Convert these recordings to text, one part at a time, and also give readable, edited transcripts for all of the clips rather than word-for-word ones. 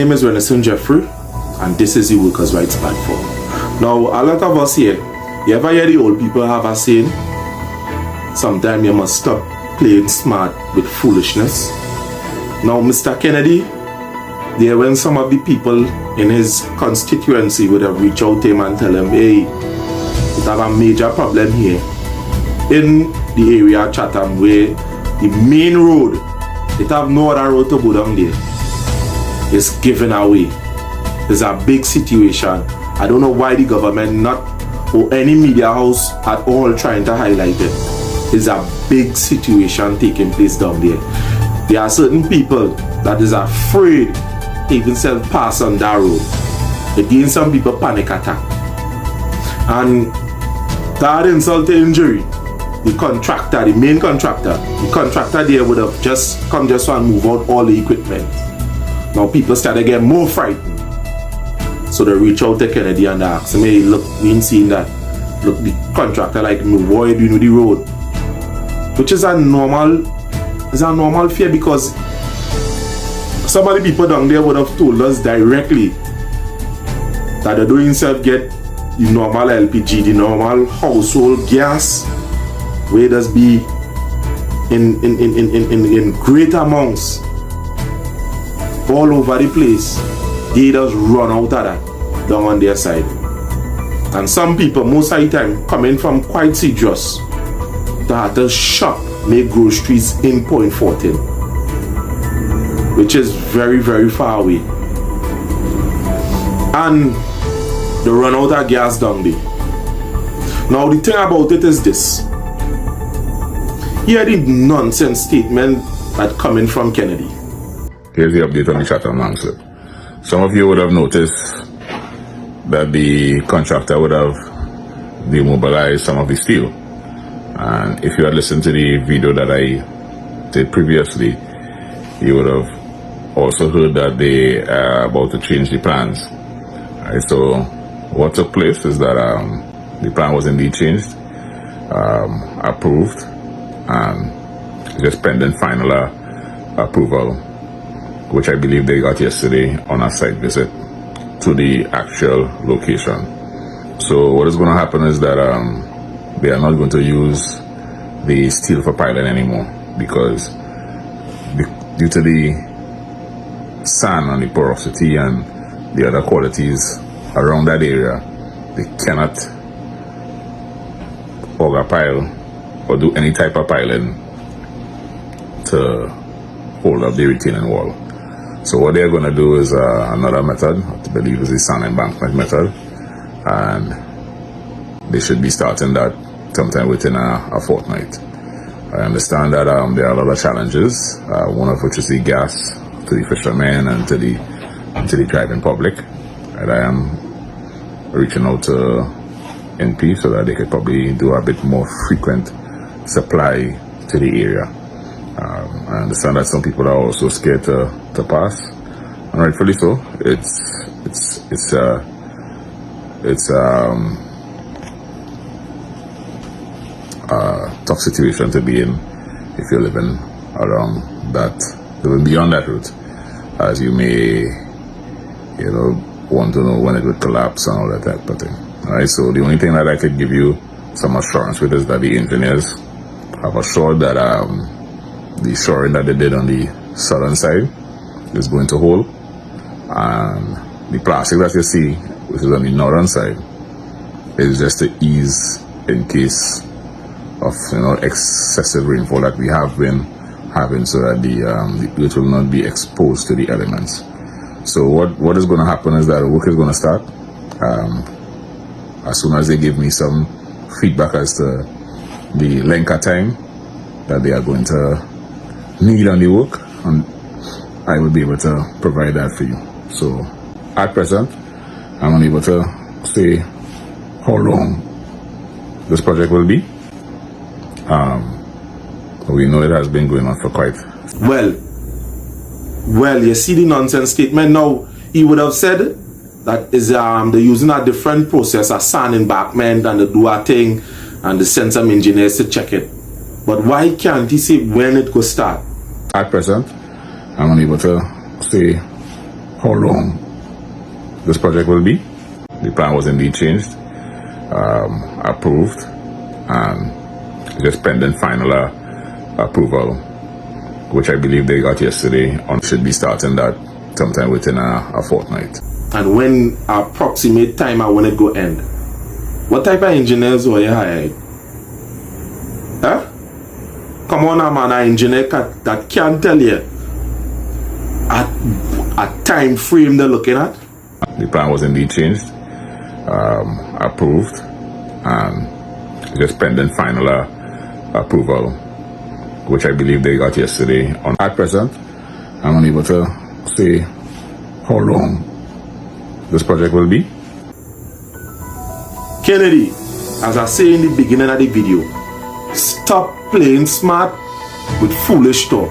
name is Renison Jeffrey, and this is the Workers' Rights Platform. Now, a lot of us here, you ever hear the old people have a saying, sometimes you must stop playing smart with foolishness. Now, Mr. Kennedy, there when some of the people in his constituency would have reached out to him and tell him, hey, we have a major problem here in the area of Chatham where the main road, it have no other road to go down there. It's given away. It's a big situation. I don't know why the government not or any media house at all trying to highlight it. It's a big situation taking place down there. There are certain people that is afraid to even pass on that road. Again, some people panic attack. And that insult to injury, the contractor, the main contractor, the contractor there would have just want to move out all the equipment. Now people started getting more frightened. So they reach out to Kennedy and ask him, hey, look, we ain't seen that. Look, the contractor like, what are you doing with the road? Which is a normal fear, because some of the people down there would have told us directly that they don't themselves get the normal LPG, the normal household gas, where it does be in great amounts all over the place. They just run out of that down on their side. And some people, most of the time, coming from quite serious, to have to shop, make groceries in Point 14, which is very, very far away. And they run out of gas down there. Now the thing about it is this. Here the nonsense statement that coming from Kennedy. Here's the update on the Chatham landslip. Some of you would have noticed that the contractor would have demobilized some of the steel. And if you had listened to the video that I did previously, you would have also heard that they are about to change the plans. Right, so what took place is that the plan was indeed changed, approved, and just pending final approval, which I believe they got yesterday on a site visit to the actual location. So what is going to happen is that they are not going to use the steel for piling anymore, because due to the sand and the porosity and the other qualities around that area, they cannot auger pile or do any type of piling to hold up the retaining wall. So what they're going to do is another method, I believe is the sand embankment method, and they should be starting that sometime within a fortnight. I understand that there are a lot of challenges, one of which is the gas to the fishermen and to the driving public. And I am reaching out to NP so that they could probably do a bit more frequent supply to the area. I understand that some people are also scared to pass, and rightfully so. It's a tough situation to be in if you're living around that, living beyond that route, as you may, want to know when it would collapse and all that type of thing. Alright, so the only thing that I could give you some assurance with is that the engineers have assured that the shoring that they did on the southern side is going to hold, and the plastic that you see, which is on the northern side, is just to ease in case of excessive rainfall that we have been having, so that the earth will not be exposed to the elements. So what is going to happen is that the work is going to start as soon as they give me some feedback as to the length of time that they are going to need on the work, and I will be able to provide that for you. So at present, I'm unable to say how long this project will be. We know it has been going on for quite. Well, you see the nonsense statement now. He would have said that is they're using a different process, a sand embankment, and they do a thing, and they send some engineers to check it. But why can't he say when it could start? At present, I'm unable to say how long this project will be. The plan was indeed changed, approved, and just pending final approval, which I believe they got yesterday, on should be starting that sometime within a fortnight. And when approximate time I want it go end? What type of engineers were you hired? Huh? Come on now, man, an engineer that can tell you a time frame they're looking at. The plan was indeed changed, approved, and just pending final approval, which I believe they got yesterday. At present, I'm unable to say how long this project will be. Kennedy, as I say in the beginning of the video, stop playing smart with foolish talk.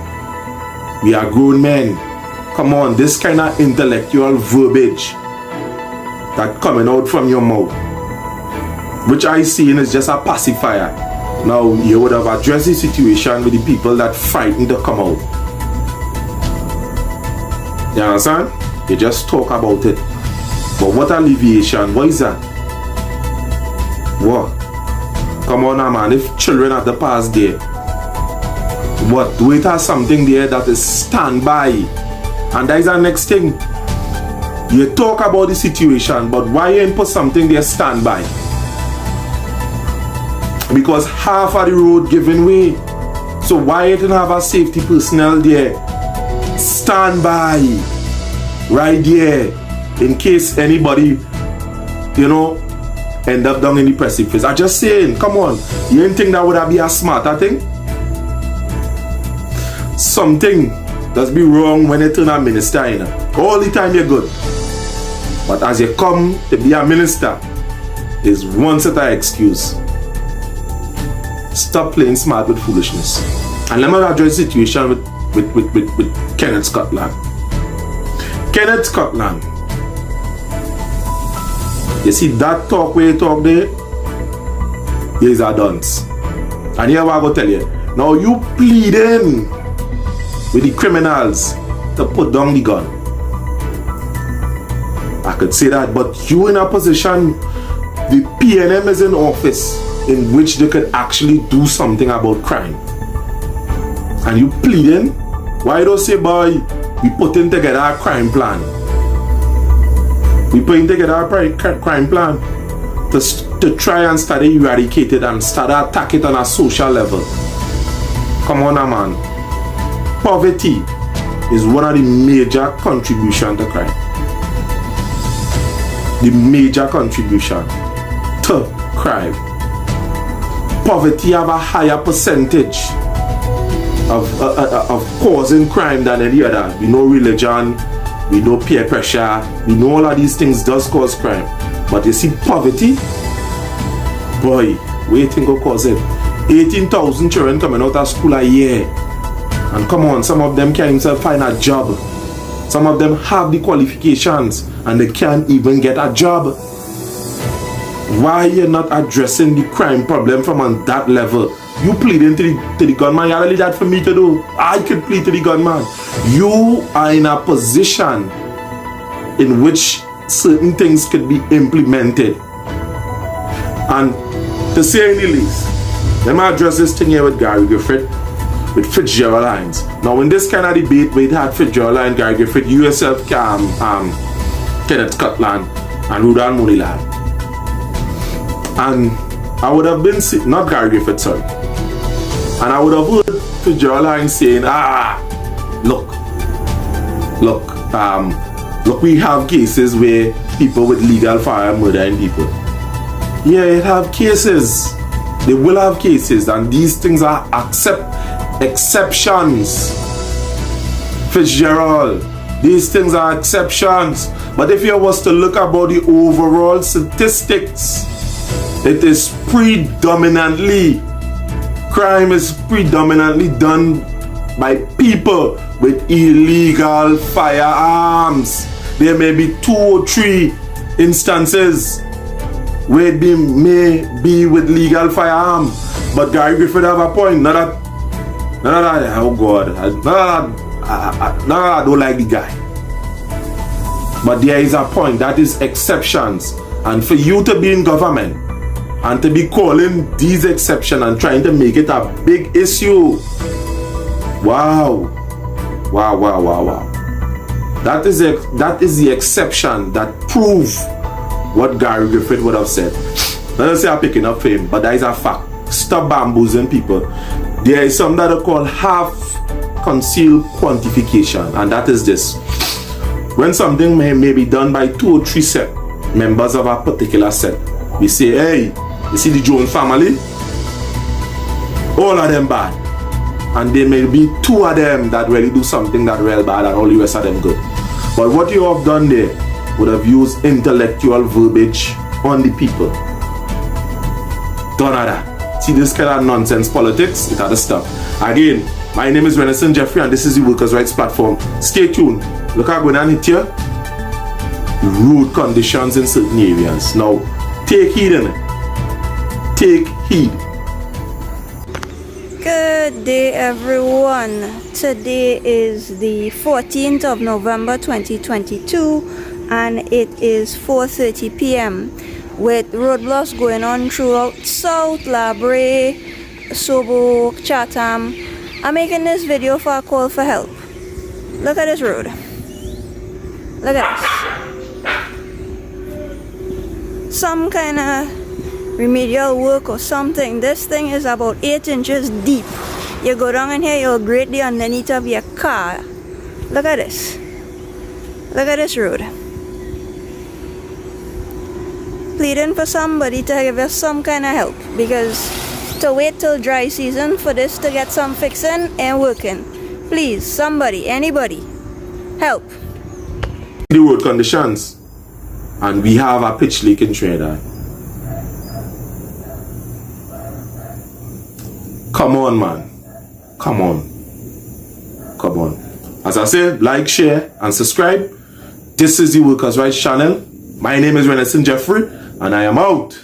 We are grown men. Come on, this kind of intellectual verbiage that coming out from your mouth, which I see is just a pacifier. Now, you would have addressed the situation with the people that frightened to come out. You understand? You just talk about it. But what alleviation? What is that? What? Come on now, man. If children have to pass there, what? Do it as something there that is standby. And that is the next thing. You talk about the situation, but why you ain't put something there standby? Because half of the road giving way. So why you didn't have a safety personnel there? Standby. Right there. In case anybody, end up down in the precipice. I'm just saying, come on. You didn't think that would be a smarter thing? Something does be wrong when you turn a minister, All the time you're good. But as you come to be a minister, is one set of excuse. Stop playing smart with foolishness. And let me address the situation with Kenneth Scotland. Kenneth Scotland. You see that talk where you talk there? He's a dunce. And here I go tell you. Now you pleading with the criminals to put down the gun. I could say that, but you in a position, the PNM is in office in which they could actually do something about crime. And you pleading? Why don't say, boy, we putting together a crime plan. We putting together a crime plan to try and start to eradicate it and start to attack it on a social level. Come on now, man. Poverty is one of the major contributions to crime. The major contribution to crime. Poverty have a higher percentage of causing crime than any other. We know religion, we know peer pressure, we know all of these things does cause crime. But you see poverty, boy, what do you think will cause it? 18,000 children coming out of school a year. And come on, some of them can't even find a job. Some of them have the qualifications and they can't even get a job. Why you're not addressing the crime problem from on that level? You pleading to the gunman. You really that for me to do. I could plead to the gunman. You are in a position in which certain things could be implemented. And to say any least, let me address this thing here with Gary Griffith, with Fitzgerald Hines. Now in this kind of debate we had Fitzgerald and Gary Griffith, you yourself, Kenneth Scotland and Rudolph Mooneyland. And I would have been, not Gary Griffith, sorry. And I would have heard Fitzgerald Hines saying, look, we have cases where people with legal fire murdering people. Yeah, it have cases. They will have cases, and these things are exceptions. Fitzgerald, these things are exceptions. But if you was to look about the overall statistics, it is predominantly, crime is predominantly done by people with illegal firearms. There may be 2 or 3 instances where it may be with legal firearm. But Gary Griffith have a point. Not that, oh God, I don't like the guy. But there is a point, that is exceptions. And for you to be in government and to be calling these exceptions and trying to make it a big issue, wow. That is the exception that prove what Gary Griffith would have said. Let us say I'm picking up fame, but that is a fact. Stop bamboozling people. There is something that I call half concealed quantification, and that is this. When something may be done by 2 or 3 members of a particular set, we say, hey, you see the Jones family? All of them bad. And there may be 2 of them that really do something that real bad and all the rest of them good. But what you have done there would have used intellectual verbiage on the people. Done that. See this kind of nonsense politics? It had to stop. Again, my name is Renison Jeffrey and this is the Workers' Rights Platform. Stay tuned. Look at going on it here. Road conditions in certain areas. Now, take heed in it. Take heed. Good day everyone. Today is the 14th of November 2022 and it is 4:30 p.m. with roadblocks going on throughout South, Labre, Sobo, Chatham. I'm making this video for a call for help. Look at this road. Look at this. Some kind of remedial work or something. This thing is about 8 inches deep. You go down in here, you'll grate the underneath of your car. Look at this. Look at this road. Pleading for somebody to give us some kind of help, because to wait till dry season for this to get some fixing ain't working. Please, somebody, anybody, help. The road conditions, and we have a pitch leak in Trinidad. Come on, man. Come on. As I said, like, share, and subscribe. This is the Workers' Rights channel. My name is Renison Jeffrey, and I am out.